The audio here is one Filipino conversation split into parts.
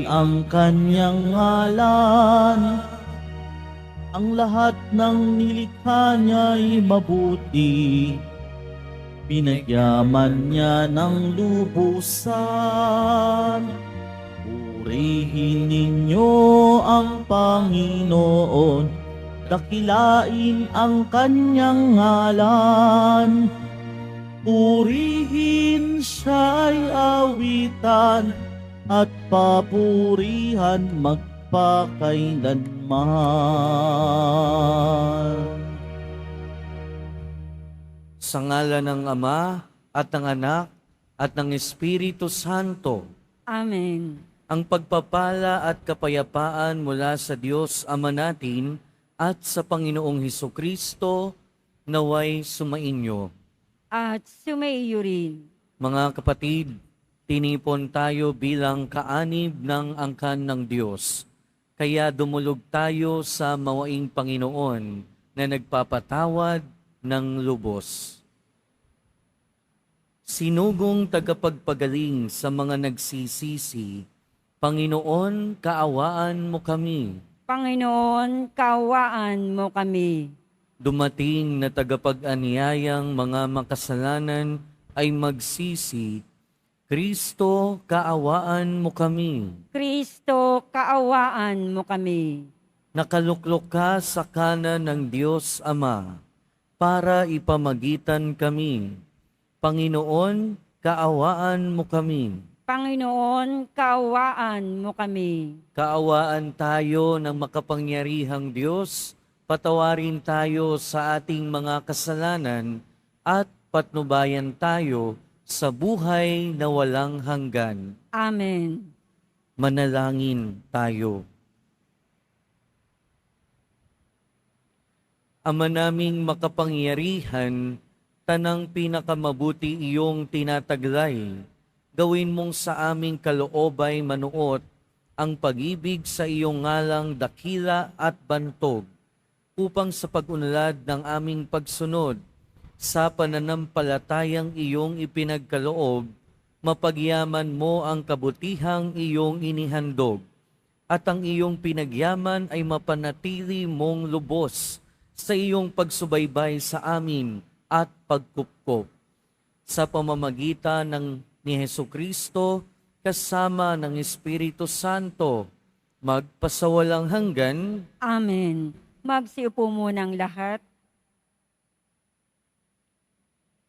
ang kanyang ngalan. Ang lahat ng nilikha niya'y mabuti, pinagyaman niya ng lubusan. Purihin ninyo ang Panginoon, dakilain ang kanyang ngalan. Purihin siya'y awitan at papurihan magpakailanman. Sa ngalan ng Ama at ng Anak at ng Espiritu Santo. Amen. Ang pagpapala at kapayapaan mula sa Diyos Ama natin at sa Panginoong Hesukristo naway sumainyo. At sumaiyo rin. Mga kapatid, tinipon tayo bilang kaanib ng angkan ng Diyos. Kaya dumulog tayo sa mawaing Panginoon na nagpapatawad ng lubos. Sinugong tagapagpagaling sa mga nagsisisi, Panginoon, kaawaan mo kami. Panginoon, kaawaan mo kami. Dumating na tagapag-anyayang mga makasalanan ay magsisi, Kristo, kaawaan mo kami. Kristo, kaawaan mo kami. Nakaluklok ka sa kanan ng Diyos Ama para ipamagitan kami. Panginoon, kaawaan mo kami. Panginoon, kaawaan mo kami. Kaawaan tayo ng makapangyarihang Diyos, patawarin tayo sa ating mga kasalanan at patnubayan tayo sa buhay na walang hanggan. Amen. Manalangin tayo. Ama naming makapangyarihan, tanang pinakamabuti iyong tinataglay. Gawin mong sa aming kaloobay manuot ang pag-ibig sa iyong ngalang dakila at bantog, upang sa pag-unlad ng aming pagsunod sa pananampalatayang iyong ipinagkaloob, mapagyaman mo ang kabutihang iyong inihandog, at ang iyong pinagyaman ay mapanatili mong lubos sa iyong pagsubaybay sa amin at pagkupkop. Sa pamamagitan ng ni Hesukristo, kasama ng Espiritu Santo, magpasawalang hanggan. Amen. Magsiupo munang lahat.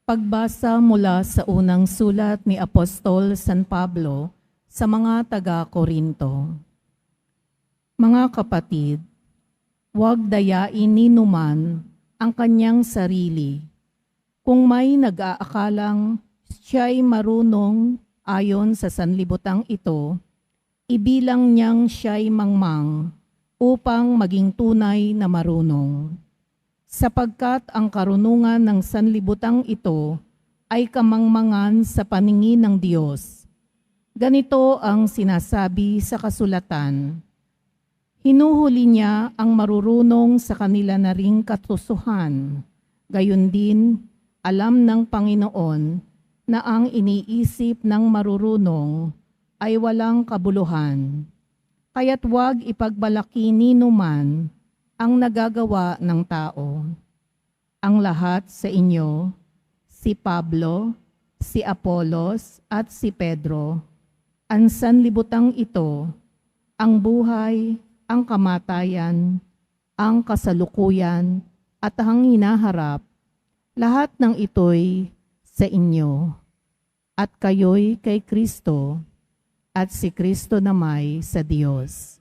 Pagbasa mula sa unang sulat ni Apostol San Pablo sa mga taga-Korinto. Mga kapatid, huwag dayain ni numan ang kanyang sarili. Kung may nag-aakalang siya'y marunong ayon sa sanlibutang ito, ibilang niyang siya'y mangmang upang maging tunay na marunong. Sapagkat ang karunungan ng sanlibutang ito ay kamangmangan sa paningin ng Diyos. Ganito ang sinasabi sa kasulatan, hinuhuli niya ang marurunong sa kanila na ring katusuhan. Gayon din, alam ng Panginoon na ang iniisip ng marurunong ay walang kabuluhan. Kaya't huwag ipagbalaki ni numan ang nagagawa ng tao. Ang lahat sa inyo, si Pablo, si Apolos at si Pedro, ang sanlibutang ito, ang buhay, ang kamatayan, ang kasalukuyan at ang hinaharap, lahat ng ito'y sa inyo, at kayo'y kay Kristo, at si Kristo namay sa Diyos.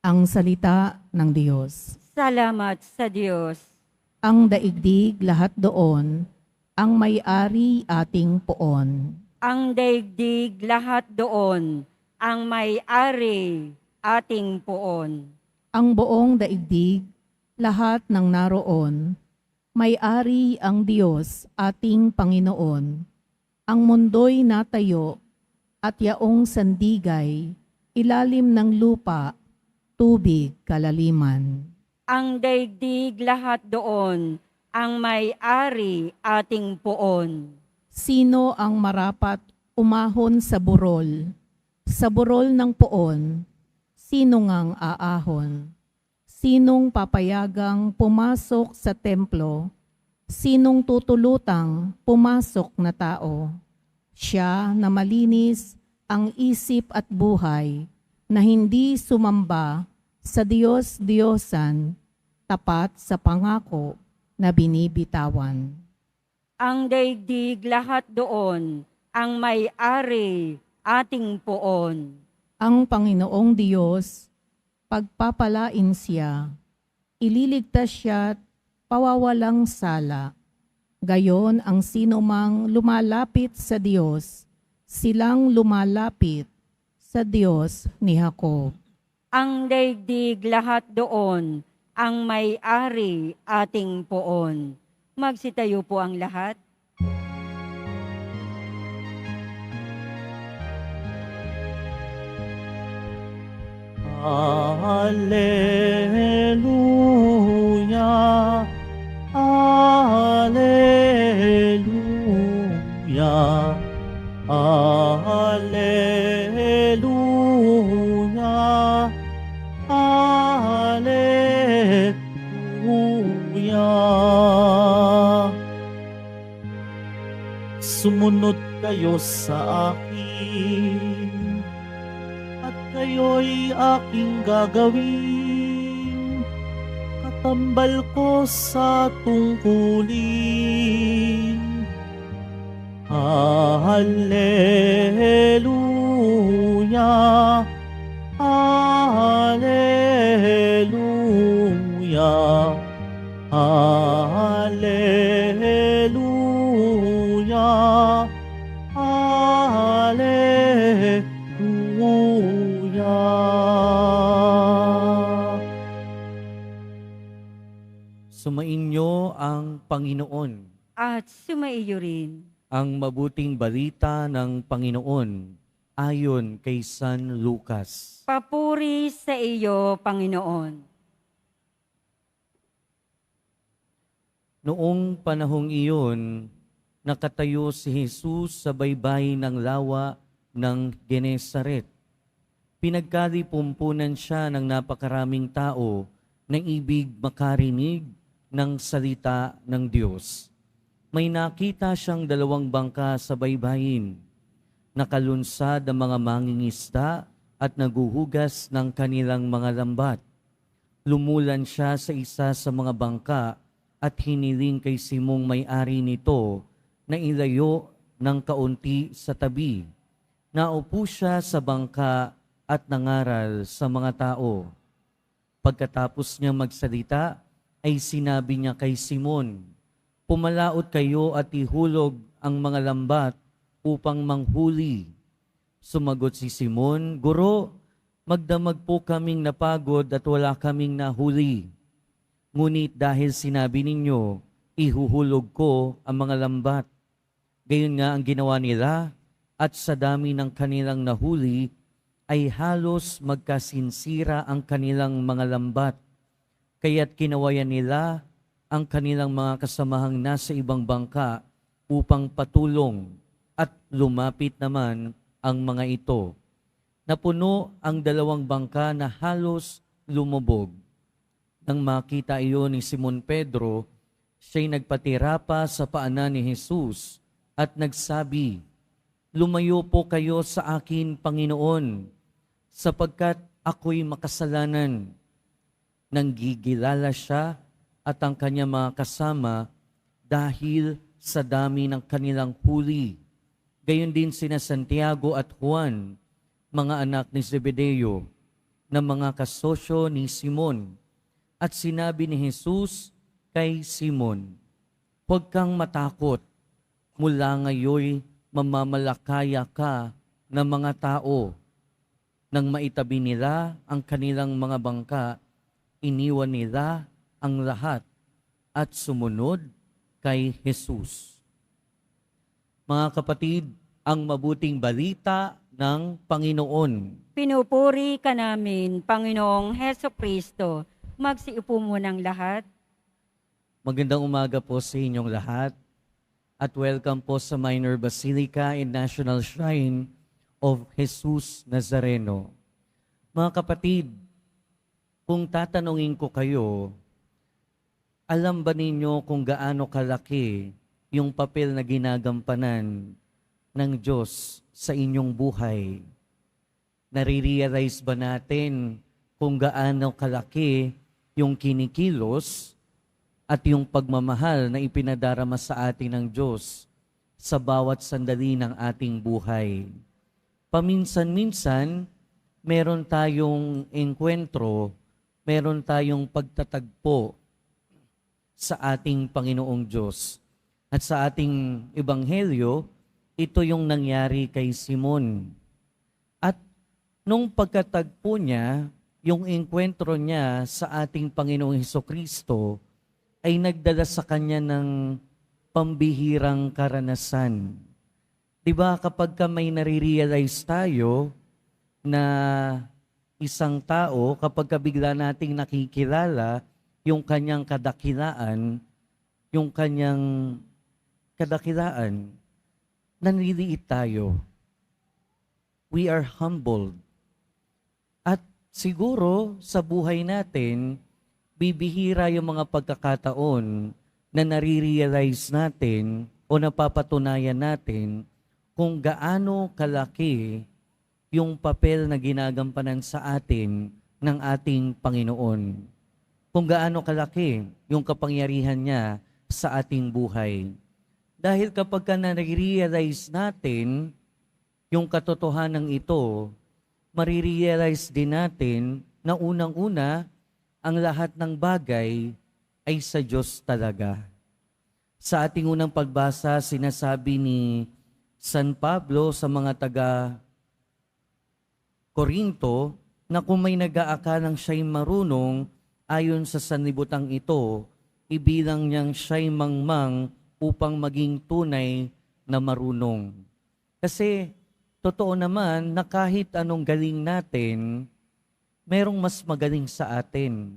Ang salita ng Diyos. Salamat sa Diyos. Ang daigdig lahat doon, ang may-ari ating poon. Ang daigdig lahat doon, ang may-ari ating poon. Ang buong daigdig, lahat ng naroon, may-ari ang Diyos ating Panginoon. Ang mundo'y natayo at yaong sandigay, ilalim ng lupa, tubig kalaliman. Ang daigdig lahat doon, ang may-ari ating poon. Sino ang marapat umahon sa burol Sa burol ng poon, sino ngang aahon? Sinong papayagang pumasok sa templo? Sinong tutulutang pumasok na tao? Siya na malinis ang isip at buhay, na hindi sumamba sa Diyos-Diyosan, tapat sa pangako na binibitawan. Ang daigdig lahat doon, ang may-ari ating poon. Ang Panginoong Diyos, pagpapalain siya, ililigtas siya pawawalang sala. Gayon ang sinumang lumalapit sa Diyos, silang lumalapit sa Diyos ni Jacob. Ang daigdig lahat doon, ang may-ari ating poon. Magsitayo po ang lahat. Alleluia, Alleluia, Alleluia, Alleluia. Sumunod kayo sa akin, at kayo'y aking gagawin, katambal ko sa tungkulin. Alleluia, Alleluia, Alleluia, Alleluia. Sumainyo ang Panginoon. At sumaiyo rin. Ang mabuting balita ng Panginoon ayon kay San Lucas. Papuri sa iyo, Panginoon. Noong panahong iyon, nakatayo si Jesus sa baybay ng lawa ng Genesaret. Pinagkalipumpunan siya ng napakaraming tao na ibig makarinig ng salita ng Diyos. May nakita siyang 2 bangka sa baybayin. Nakalunsad ang mga mangingisda at naguhugas ng kanilang mga lambat. Lumulan siya sa isa sa mga bangka at hiniling kay Simong may-ari nito na ilayo ng kaunti sa tabi. Naupo siya sa bangka at nangaral sa mga tao. Pagkatapos niya magsalita, ay sinabi niya kay Simon, "Pumalaot kayo at ihulog ang mga lambat upang manghuli." Sumagot si Simon, "Guro, magdamag po kaming napagod at wala kaming nahuli. Ngunit dahil sinabi ninyo, ihuhulog ko ang mga lambat." Gayon nga ang ginawa nila, at sa dami ng kanilang nahuli, ay halos magkasinsira ang kanilang mga lambat. Kaya't kinawayan nila ang kanilang mga kasamahang nasa ibang bangka upang patulong, at lumapit naman ang mga ito. Napuno ang 2 bangka na halos lumubog. Nang makita iyon ni Simon Pedro, siya'y nagpatira pa sa paanan ni Jesus at nagsabi, "Lumayo po kayo sa akin, Panginoon, sapagkat ako'y makasalanan." Nanggigilala siya at ang kanyang mga kasama dahil sa dami ng kanilang huli. Gayon din sina Santiago at Juan, mga anak ni Zebedeo, na mga kasosyo ni Simon. At sinabi ni Jesus kay Simon, "Huwag kang matakot, mula ngayon mamamalakaya ka ng mga tao." Nang maitabi nila ang kanilang mga bangka, iniwan nila ang lahat at sumunod kay Jesus. Mga kapatid, ang mabuting balita ng Panginoon. Pinupuri ka namin, Panginoong Heso Kristo. Magsiupo munang lahat. Magandang umaga po sa inyong lahat at welcome po sa Minor Basilica and National Shrine of Jesus Nazareno. Mga kapatid, kung tatanungin ko kayo, alam ba ninyo kung gaano kalaki yung papel na ginagampanan ng Diyos sa inyong buhay? Nare-realize ba natin kung gaano kalaki yung kinikilos at yung pagmamahal na ipinadarama sa atin ng Diyos sa bawat sandali ng ating buhay? Paminsan-minsan, meron tayong engkwentro, meron tayong pagtatagpo sa ating Panginoong Diyos. At sa ating ebanghelyo, ito yung nangyari kay Simon. At nung pagkatagpo niya, yung engkwentro niya sa ating Panginoong Hesukristo ay nagdala sa kanya ng pambihirang karanasan. Diba kapag may nare-realize tayo na isang tao, kapag bigla nating nakikilala yung kanyang kadakilaan, nanliliit tayo. We are humbled. At siguro sa buhay natin, bibihira yung mga pagkakataon na nare-realize natin o napapatunayan natin kung gaano kalaki yung papel na ginagampanan sa atin ng ating Panginoon. Kung gaano kalaki yung kapangyarihan niya sa ating buhay. Dahil kapag nare-realize natin yung katotohanan ito, marirealize din natin na unang-una, ang lahat ng bagay ay sa Diyos talaga. Sa ating unang pagbasa, sinasabi ni San Pablo sa mga taga-Korinto na kung may nag-aakalang siya'y marunong, ayon sa sanlibutan ito, ibilang niyang siya'y mangmang upang maging tunay na marunong. Kasi totoo naman na kahit anong galing natin, merong mas magaling sa atin.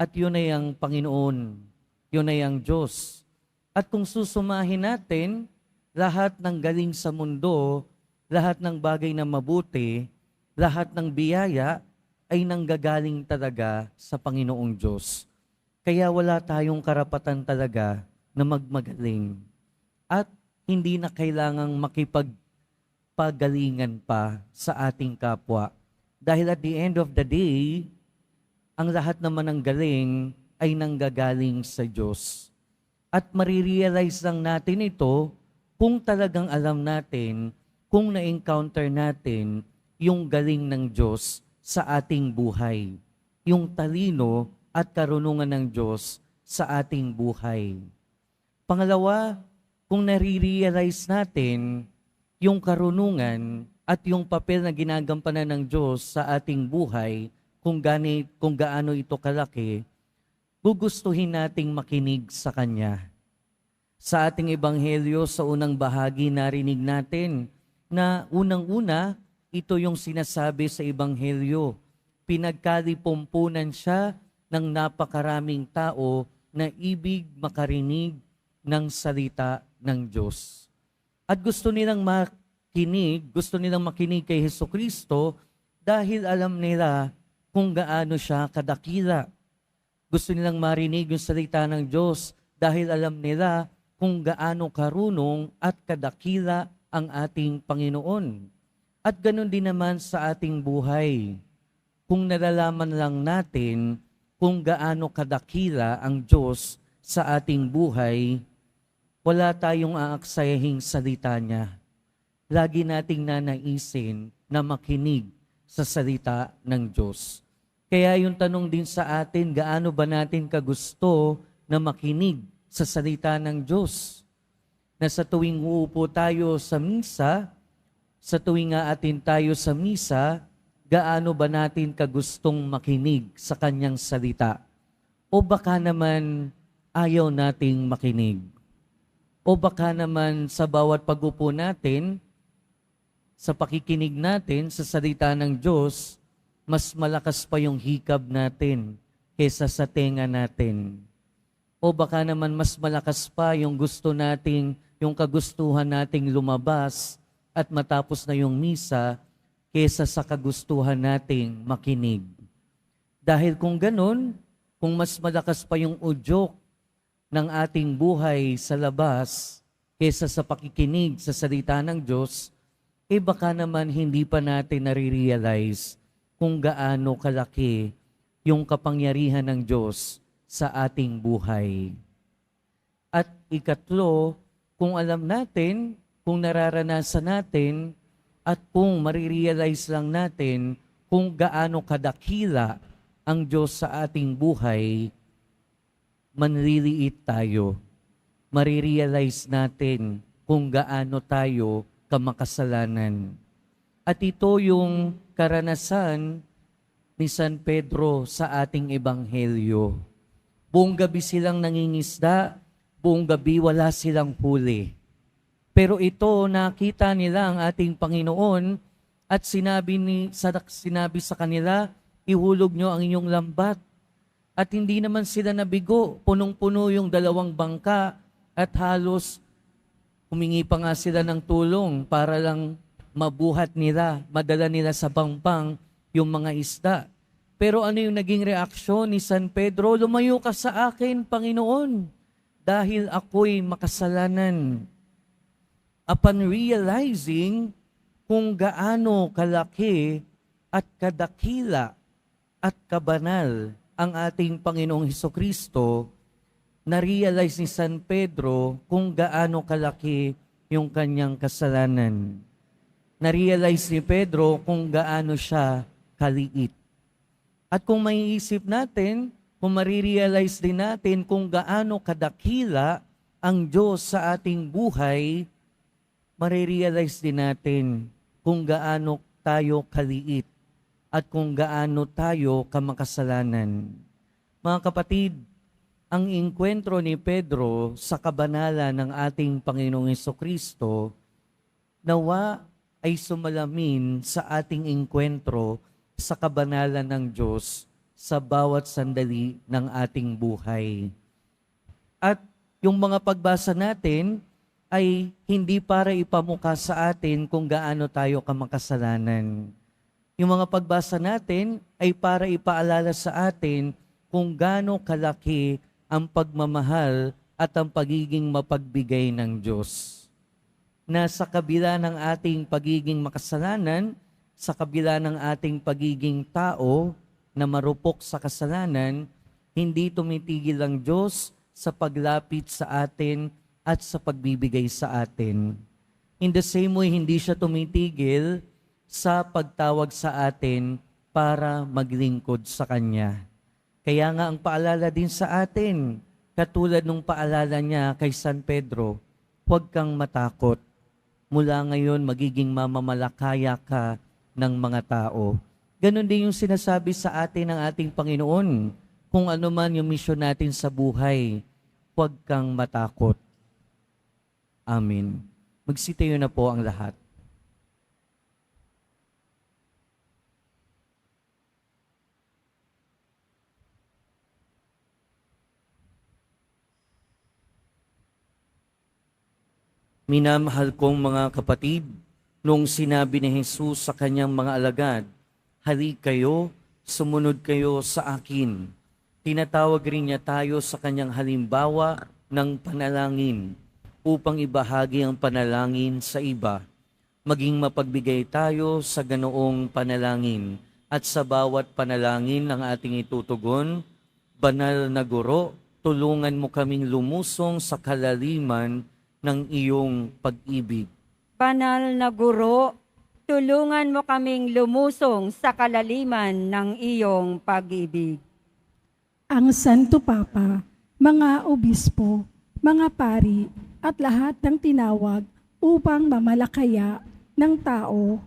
At yun ay ang Panginoon, yun ay ang Diyos. At kung susumahin natin, lahat ng galing sa mundo, lahat ng bagay na mabuti, lahat ng biyaya, ay nanggagaling talaga sa Panginoong Diyos. Kaya wala tayong karapatan talaga na magmagaling. At hindi na kailangang makipagpagalingan pa sa ating kapwa. Dahil at the end of the day, ang lahat naman ng galing ay nanggagaling sa Diyos. At marirealize lang natin ito kung talagang alam natin, kung na-encounter natin yung galing ng Diyos sa ating buhay, yung talino at karunungan ng Diyos sa ating buhay. Pangalawa, kung nare-realize natin yung karunungan at yung papel na ginagampanan ng Diyos sa ating buhay, kung gaano ito kalaki, gugustuhin nating makinig sa Kanya. Sa ating ebanghelyo, sa unang bahagi, narinig natin na unang-una, ito yung sinasabi sa ebanghelyo. Pinagkalipumpunan siya ng napakaraming tao na ibig makarinig ng salita ng Diyos. At gusto nilang makinig kay Hesukristo dahil alam nila kung gaano siya kadakila. Gusto nilang marinig yung salita ng Diyos dahil alam nila kung gaano karunong at kadakila ang ating Panginoon. At ganun din naman sa ating buhay. Kung nalalaman lang natin kung gaano kadakila ang Diyos sa ating buhay, wala tayong aaksayahing salita niya. Lagi nating nanaisin na makinig sa salita ng Diyos. Kaya yung tanong din sa atin, gaano ba natin kagusto na makinig sa salita ng Diyos? Na sa tuwing uupo tayo sa misa, sa tuwing aatin tayo sa misa, gaano ba natin kagustong makinig sa Kanyang salita? O baka naman ayaw nating makinig? O baka naman sa bawat pag-upo natin, sa pakikinig natin sa salita ng Diyos, mas malakas pa yung hikab natin kaysa sa tenga natin. O baka naman mas malakas pa yung gusto nating, yung kagustuhan nating lumabas at matapos na yung misa kesa sa kagustuhan nating makinig. Dahil kung ganun, kung mas malakas pa yung udyok ng ating buhay sa labas kesa sa pakikinig sa salita ng Diyos, baka naman hindi pa natin nare-realize kung gaano kalaki yung kapangyarihan ng Diyos sa ating buhay. At ikatlo, kung alam natin, kung nararanasan natin, at kung marirealize lang natin kung gaano kadakila ang Diyos sa ating buhay, manliliit tayo. Marirealize natin kung gaano tayo kamakasalanan. At ito yung karanasan ni San Pedro sa ating ebanghelyo. Buong gabi silang nangingisda, buong gabi wala silang huli. Pero ito, nakita nila ang ating Panginoon at sinabi sa kanila, ihulog nyo ang inyong lambat. At hindi naman sila nabigo, punong-puno yung 2 bangka at halos humingi pa nga sila ng tulong para lang mabuhat nila, madala nila sa pampang yung mga isda. Pero ano yung naging reaksyon ni San Pedro? Lumayo ka sa akin, Panginoon, dahil ako'y makasalanan. Upon realizing kung gaano kalaki at kadakila at kabanal ang ating Panginoong Hesukristo, na-realize ni San Pedro kung gaano kalaki yung kanyang kasalanan. Na-realize ni Pedro kung gaano siya kaliit. At kung maiisip natin, kung marirealize din natin kung gaano kadakila ang Diyos sa ating buhay, marirealize din natin kung gaano tayo kaliit at kung gaano tayo kamakasalanan. Mga kapatid, ang engkwentro ni Pedro sa kabanalan ng ating Panginoong Hesukristo, nawa ay sumalamin sa ating engkwentro sa kabanalan ng Diyos sa bawat sandali ng ating buhay. At yung mga pagbasa natin ay hindi para ipamukha sa atin kung gaano tayo kamakasalanan. Yung mga pagbasa natin ay para ipaalala sa atin kung gaano kalaki ang pagmamahal at ang pagiging mapagbigay ng Diyos. Na sa kabila ng ating pagiging makasalanan, sa kabila ng ating pagiging tao na marupok sa kasalanan, hindi tumitigil ang Diyos sa paglapit sa atin at sa pagbibigay sa atin. In the same way, hindi siya tumitigil sa pagtawag sa atin para maglingkod sa Kanya. Kaya nga ang paalala din sa atin, katulad nung paalala niya kay San Pedro, huwag kang matakot. Mula ngayon, magiging mamamalakaya ka ng mga tao. Ganon din yung sinasabi sa atin ng ating Panginoon, kung ano man yung misyon natin sa buhay, huwag kang matakot. Amen. Magsitayo na po ang lahat. Minamahal kong mga kapatid, nung sinabi ni Jesus sa kanyang mga alagad, halik kayo, sumunod kayo sa akin. Tinatawag rin niya tayo sa kanyang halimbawa ng panalangin upang ibahagi ang panalangin sa iba. Maging mapagbigay tayo sa ganoong panalangin at sa bawat panalangin ng ating itutugon, Banal na Guro, tulungan mo kaming lumusong sa kalaliman ng iyong pag-ibig. Banal na Guro, tulungan mo kaming lumusong sa kalaliman ng iyong pag-ibig. Ang Santo Papa, mga obispo, mga pari, at lahat ng tinawag upang mamalakaya ng tao,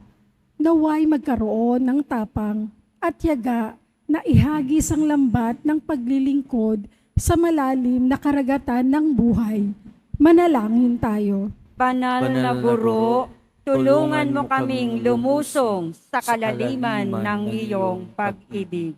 naway magkaroon ng tapang at yaga na ihagis ang lambat ng paglilingkod sa malalim na karagatan ng buhay. Manalangin tayo. Banal na Guro, tulungan mo kaming lumusong sa kalaliman ng iyong pag-ibig.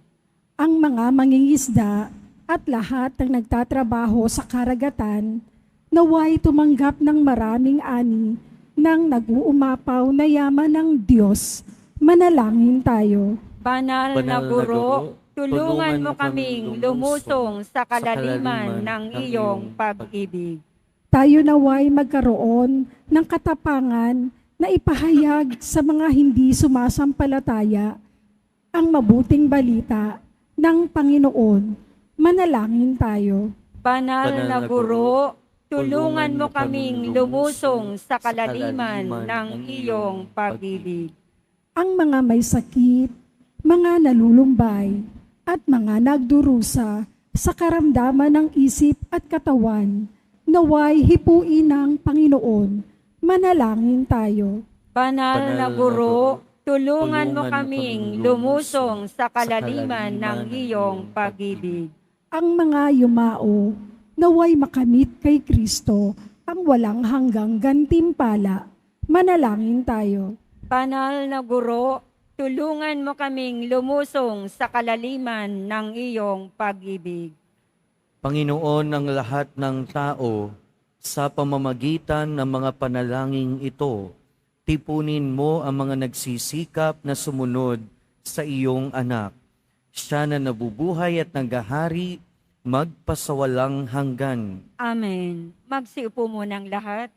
Ang mga mangingisda at lahat ng nagtatrabaho sa karagatan, naway tumanggap ng maraming ani ng nag-uumapaw na yaman ng Diyos, manalangin tayo. Banal na guro, tulungan mo kaming lumusong sa kalaliman ng iyong pag-ibig. Tayo naway magkaroon ng katapangan na ipahayag sa mga hindi sumasampalataya ang mabuting balita ng Panginoon. Manalangin tayo. Banal na guro, tulungan mo kaming lumusong sa kalaliman ng iyong pag-ibig. Ang mga may sakit, mga nalulumbay, at mga nagdurusa sa karamdaman ng isip at katawan, naway hipuin ng Panginoon. Manalangin tayo. Banal na guro, tulungan mo kaming lumusong sa kalaliman ng iyong pag-ibig. Ang mga yumao, naway makamit kay Kristo ang walang hanggang gantimpala. Manalangin tayo. Banal na guro, tulungan mo kaming lumusong sa kalaliman ng iyong pag-ibig. Panginoon ng lahat ng tao, sa pamamagitan ng mga panalangin ito, tipunin mo ang mga nagsisikap na sumunod sa iyong anak. Siya na nabubuhay at naghahari, magpasawalang hanggan. Amen. Magsiupo munang lahat.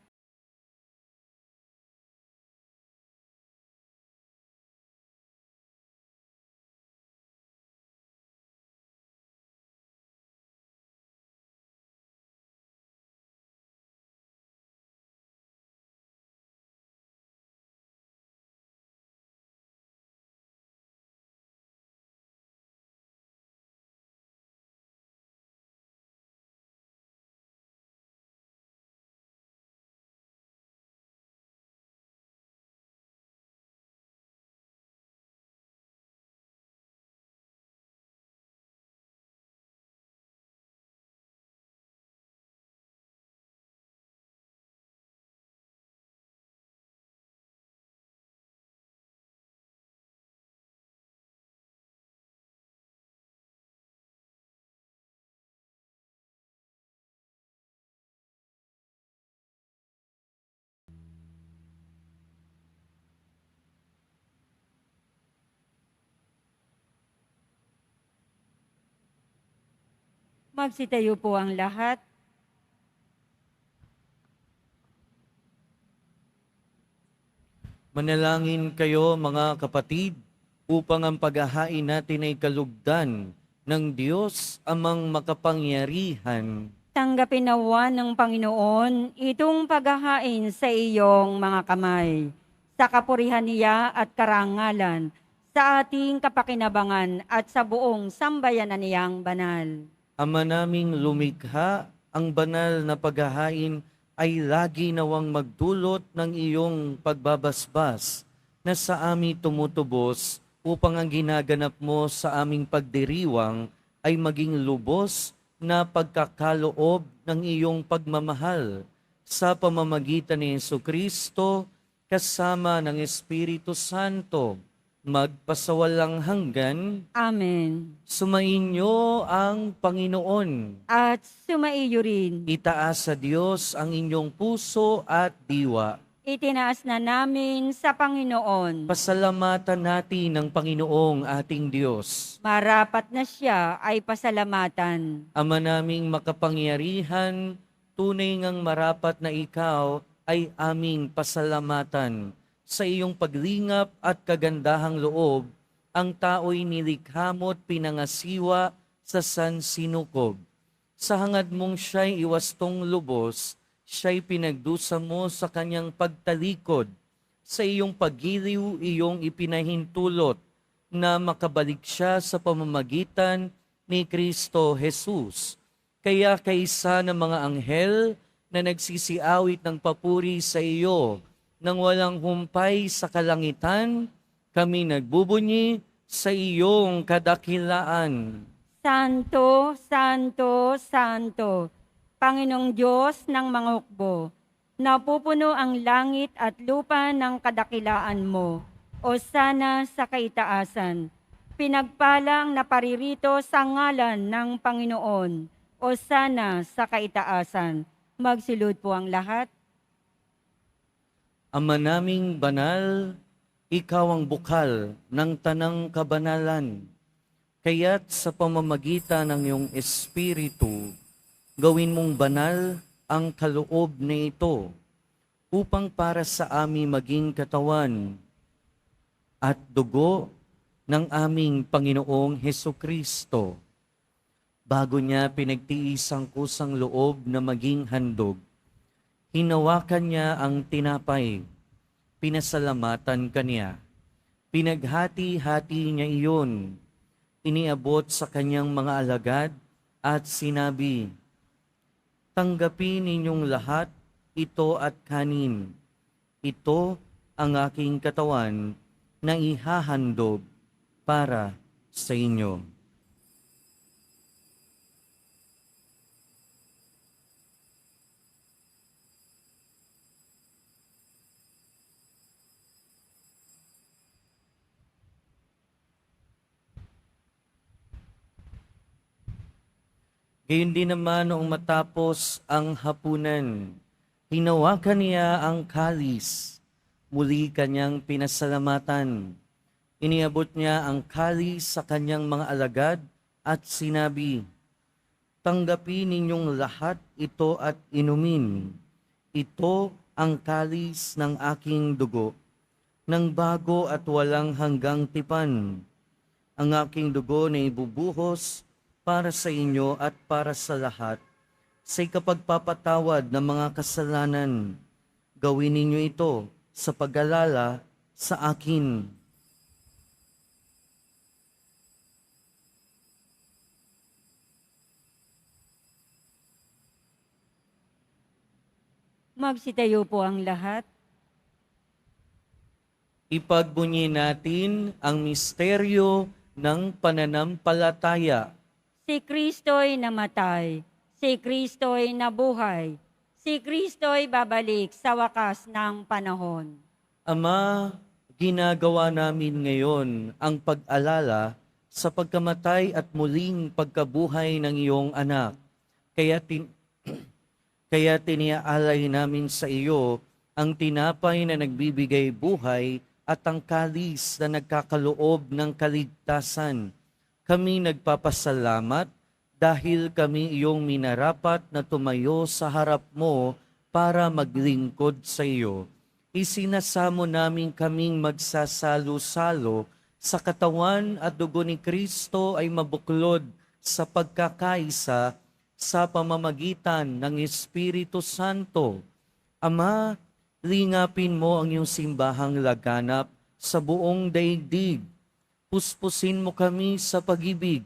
Magsitayo po ang lahat. Manalangin kayo mga kapatid, upang ang paghahain natin ay kalugdan ng Diyos amang makapangyarihan. Tanggapin nawa ng Panginoon itong paghahain sa iyong mga kamay, sa kapurihan niya at karangalan, sa ating kapakinabangan at sa buong sambayanan niyang banal. Ama naming lumikha, ang banal na paghahain ay lagi nawang magdulot ng iyong pagbabasbas na sa amin tumutubos upang ang ginaganap mo sa aming pagdiriwang ay maging lubos na pagkakaloob ng iyong pagmamahal sa pamamagitan ni Jesucristo kasama ng Espiritu Santo, magpasawalang hanggan. Amen. Sumainyo ang Panginoon. At sumaiyo rin. Itaas sa Diyos ang inyong puso at diwa. Itinaas na namin sa Panginoon. Pasalamatan natin ang Panginoong ating Diyos. Marapat na siya ay pasalamatan. Ama naming makapangyarihan, tunay ngang marapat na ikaw ay aming pasalamatan. Sa iyong paglingap at kagandahang loob, ang tao'y nilikha mo't pinangasiwa sa sansinukob. Sa hangad mong siya'y iwastong lubos, siya'y pinagdusa mo sa kanyang pagtalikod. Sa iyong paggiliw, iyong ipinahintulot na makabalik siya sa pamamagitan ni Kristo Jesus. Kaya kaisa ng mga anghel na nagsisiawit ng papuri sa iyo, nang walang humpay sa kalangitan, kami nagbubunyi sa iyong kadakilaan. Santo, Santo, Santo, Panginoong Diyos ng mga hukbo, napupuno ang langit at lupa ng kadakilaan mo, o sana sa kaitaasan. Pinagpalang na paririto sa ngalan ng Panginoon, o sana sa kaitaasan. Magsilud po ang lahat. Ama naming banal, ikaw ang bukal ng tanang kabanalan. Kaya't sa pamamagitan ng iyong Espiritu, gawin mong banal ang kaloob na ito upang para sa amin maging katawan at dugo ng aming Panginoong Hesukristo. Bago niya pinagtiis ang kusang loob na maging handog, hinawakan niya ang tinapay, pinasalamatan kaniya, pinaghati-hati niya iyon, iniabot sa kanyang mga alagad at sinabi, "Tanggapin ninyong lahat ito at kanin. Ito ang aking katawan na ihahandog para sa inyo." Gayon din naman noong matapos ang hapunan, hinawakan niya ang kalis, muli kanyang pinasalamatan. Iniabot niya ang kalis sa kanyang mga alagad at sinabi, "Tanggapin ninyong lahat ito at inumin. Ito ang kalis ng aking dugo, ng bago at walang hanggang tipan. Ang aking dugo na ibubuhos para sa inyo at para sa lahat, sa ikapagpapatawad ng mga kasalanan. Gawin ninyo ito sa pag-alala sa akin." Magsitayo po ang lahat. Ipagbunyi natin ang misteryo ng pananampalataya. Si Kristo'y namatay, si Kristo'y nabuhay, si Kristo'y babalik sa wakas ng panahon. Ama, ginagawa namin ngayon ang pag-alala sa pagkamatay at muling pagkabuhay ng iyong anak. Kaya tiniaalay namin sa iyo ang tinapay na nagbibigay buhay at ang kalis na nagkakaloob ng kaligtasan. Kami nagpapasalamat dahil kami iyong minarapat na tumayo sa harap mo para maglingkod sa iyo. Isinasamo namin kaming magsasalo-salo sa katawan at dugo ni Kristo ay mabuklod sa pagkakaisa sa pamamagitan ng Espiritu Santo. Ama, lingapin mo ang iyong simbahang laganap sa buong daigdig. Puspusin mo kami sa pag-ibig,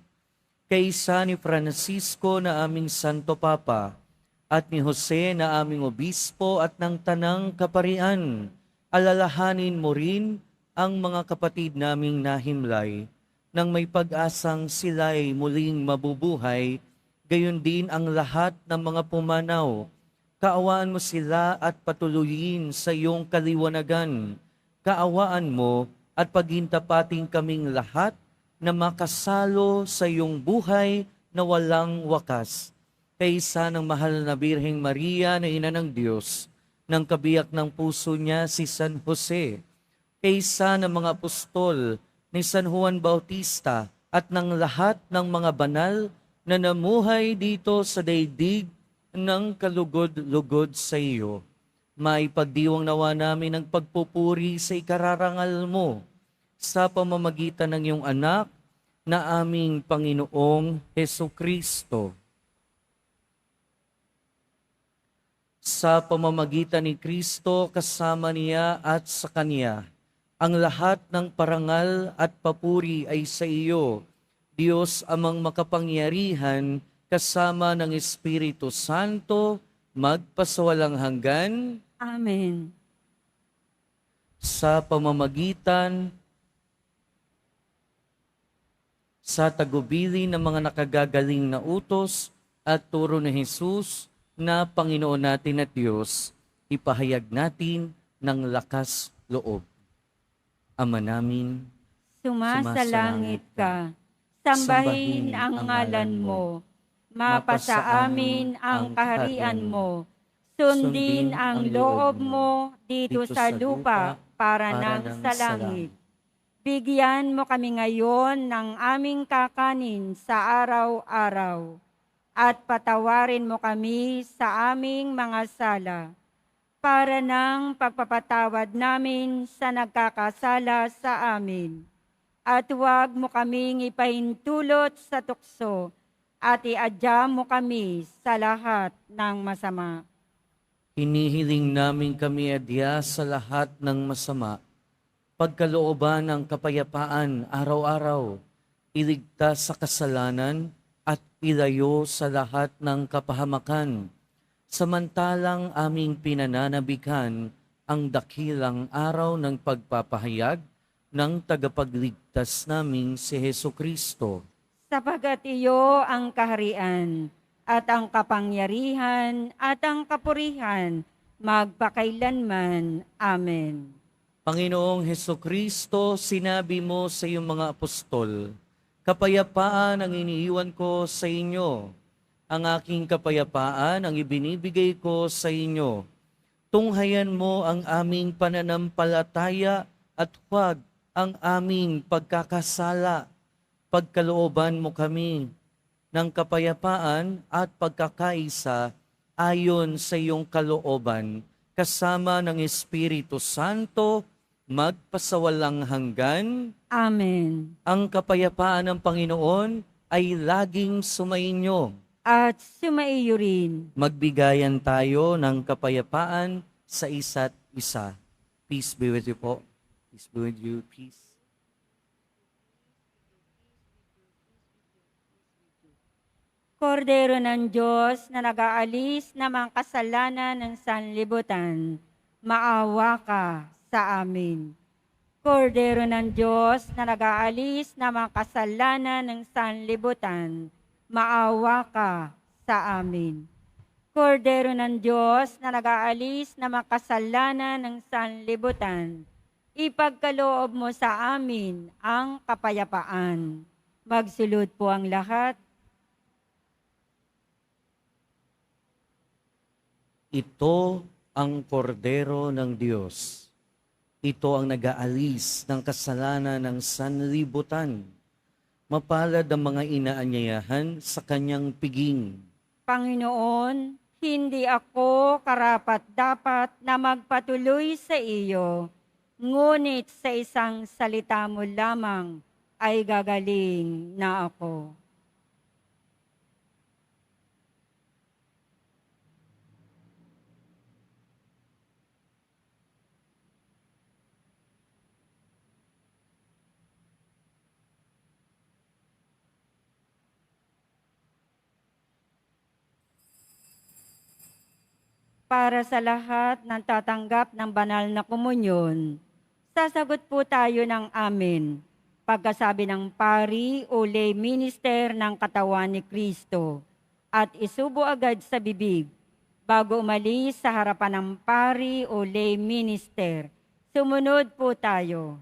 kaysa ni Francisco na aming Santo Papa, at ni Jose na aming Obispo at ng Tanang Kaparian. Alalahanin mo rin ang mga kapatid naming nahimlay, nang may pag-asang sila'y muling mabubuhay, gayon din ang lahat ng mga pumanaw. Kaawaan mo sila at patuloyin sa iyong kaliwanagan. Kaawaan mo at pagintapating kaming lahat na makasalo sa iyong buhay na walang wakas. Kaysa ng mahal na Birheng Maria na Ina ng Diyos, ng kabiyak ng puso niya si San Jose, kaysa ng mga apostol ni San Juan Bautista at ng lahat ng mga banal na namuhay dito sa daigdig ng kalugod-lugod sa iyo. Maipagdiwang nawa namin ang pagpupuri sa ikararangal mo sa pamamagitan ng iyong anak na aming Panginoong Hesukristo. Sa pamamagitan ni Kristo, kasama niya at sa Kanya, ang lahat ng parangal at papuri ay sa iyo, Diyos amang makapangyarihan, kasama ng Espiritu Santo, magpasawalang hanggan. Amen. Sa pamamagitan sa tagubili ng mga nakagagaling na utos at turo ni Jesus na Panginoon natin at Diyos, ipahayag natin ng lakas loob. Ama namin, Sumasalangit ka, sambahin ang ngalan mo, mapasa amin ang kaharian mo, Sundin ang loob mo dito sa lupa para nang sa langit. Bigyan mo kami ngayon ng aming kakanin sa araw-araw at patawarin mo kami sa aming mga sala para ng pagpapatawad namin sa nagkakasala sa amin. At huwag mo kaming ipahintulot sa tukso at iadya mo kami sa lahat ng masama. Hinihiling namin kami adya sa lahat ng masama, pagkalooban ng kapayapaan araw-araw, iligtas sa kasalanan at ilayo sa lahat ng kapahamakan, samantalang aming pinananabikan ang dakilang araw ng pagpapahayag ng tagapagligtas naming si Hesukristo. Sapagat iyo ang kaharian at ang kapangyarihan at ang kapurihan magpakailanman. Amen. Panginoong Hesukristo, sinabi mo sa iyong mga apostol, kapayapaan ang iniiwan ko sa inyo. Ang aking kapayapaan ang ibinibigay ko sa inyo. Tunghayan mo ang aming pananampalataya at huwag ang aming pagkakasala. Pagkalooban mo kami ng kapayapaan at pagkakaisa ayon sa iyong kalooban, kasama ng Espiritu Santo, magpasawalang hanggan. Amen. Ang kapayapaan ng Panginoon ay laging sumainyo. At sumaiyo rin. Magbigayan tayo ng kapayapaan sa isa't isa. Peace be with you po. Peace be with you. Peace. Kordero ng Diyos na nag-aalis ng mga kasalanan ng sanlibutan, maawa ka sa amin. Kordero ng Diyos na nag-aalis ng mga kasalanan ng sanlibutan, maawa ka sa amin. Kordero ng Diyos na nag-aalis ng mga kasalanan ng sanlibutan, ipagkaloob mo sa amin ang kapayapaan. Magsulod po ang lahat. Ito ang kordero ng Diyos. Ito ang nag-aalis ng kasalanan ng sanlibutan. Mapalad ang mga inaanyayahan sa kanyang piging. Panginoon, hindi ako karapat-dapat na magpatuloy sa iyo, ngunit sa isang salita mo lamang ay gagaling na ako. Para sa lahat ng tatanggap ng banal na komunyon, sasagot po tayo ng amen. Pagkasabi ng pari o lay minister ng katawan ni Kristo at isubo agad sa bibig bago umalis sa harapan ng pari o lay minister. Sumunod po tayo.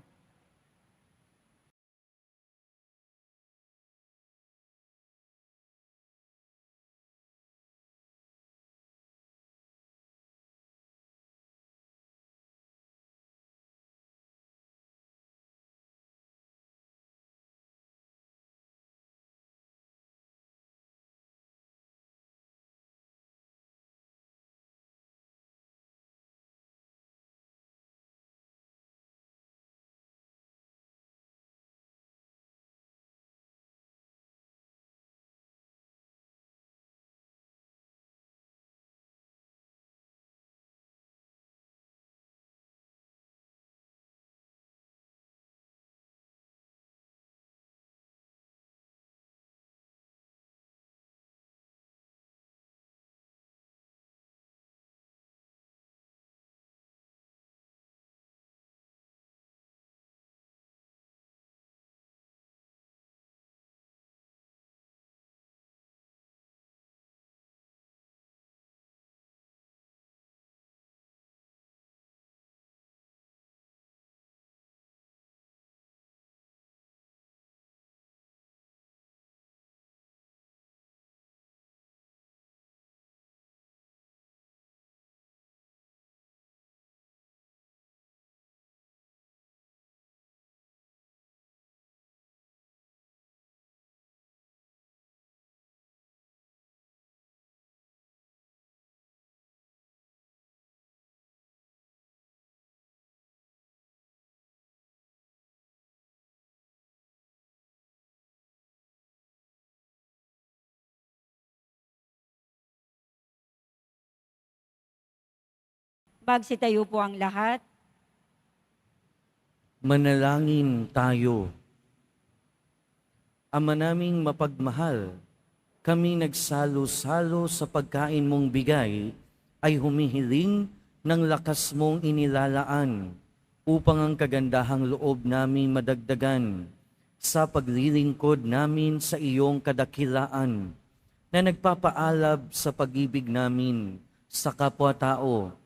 Magsitayo po ang lahat. Manalangin tayo. Ama naming mapagmahal, kami nagsalo-salo sa pagkain mong bigay ay humihiling ng lakas mong inilalaan upang ang kagandahang loob namin madagdagan sa paglilingkod namin sa iyong kadakilaan na nagpapaalab sa pag-ibig namin sa kapwa-tao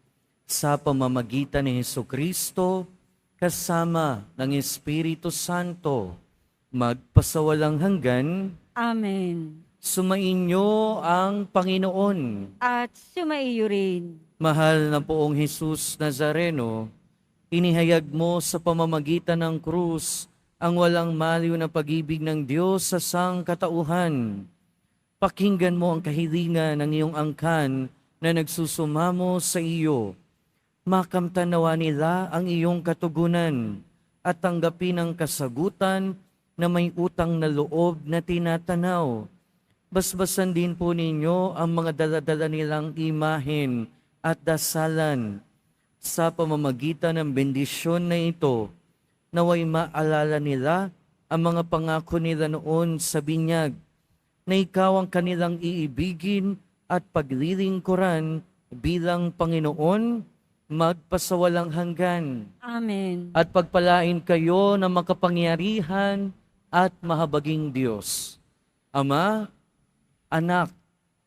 sa pamamagitan ni Hesukristo kasama ng Espiritu Santo magpasawalang hanggan. Amen. Sumainyo ang Panginoon. At sumaiyo rin. Mahal na poong Jesus Nazareno, inihayag mo sa pamamagitan ng krus ang walang maliw na pag-ibig ng Diyos sa sangkatauhan. Pakinggan mo ang kahilingan ng iyong angkan na nagsusumamo sa iyo. Makamtan nawa nila ang iyong katugunan at tanggapin ang kasagutan na may utang na loob na tinatanaw. Basbasan din po ninyo ang mga daladala nilang imahen at dasalan. Sa pamamagitan ng bendisyon na ito, naway maalala nila ang mga pangako nila noon sa binyag, na ikaw ang kanilang iibigin at paglilingkuran bilang Panginoon magpasawalang hanggan. Amen. At pagpalain kayo ng makapangyarihan at mahabaging Diyos, Ama, Anak,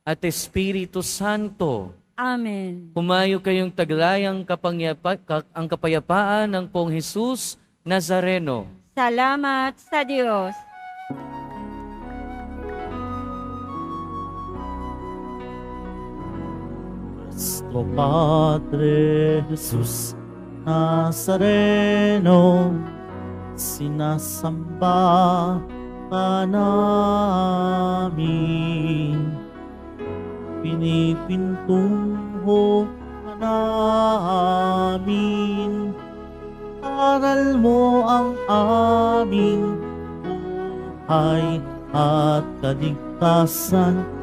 at Espiritu Santo. Amen. Humayo kayong taglayang ang kapayapaan ng Poong Jesus Nazareno. Salamat sa Diyos. Nuestro Padre Jesus Nazareno, sinasamba ka namin, pinipintungo ka namin, aral mo ang aming buhay at kaligtasan.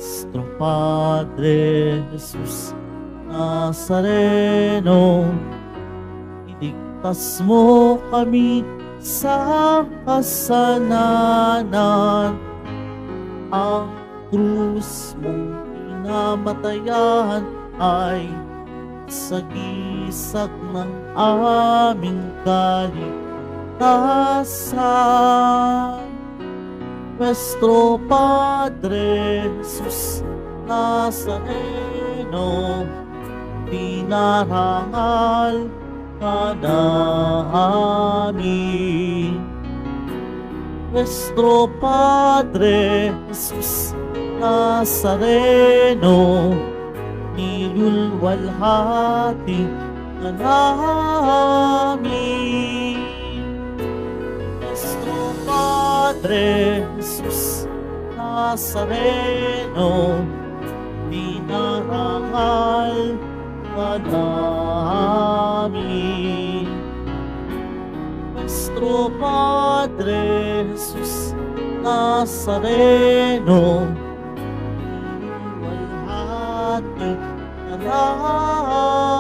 Nuestro Padre Jesus Nazareno, iligtas mo kami sa kasalanan. Ang krus mong pinamatayan ay sagisag ng aming kaligtasan. Nuestro Padre Jesus Nazareno, dinarangal ka namin. Nuestro Padre Jesus Nazareno, nilulwalhati ka namin. Nuestro Padre Jesus Nazareno, dinarangal ka namin. Nuestro Padre Jesus Nazareno, walhati ka namin.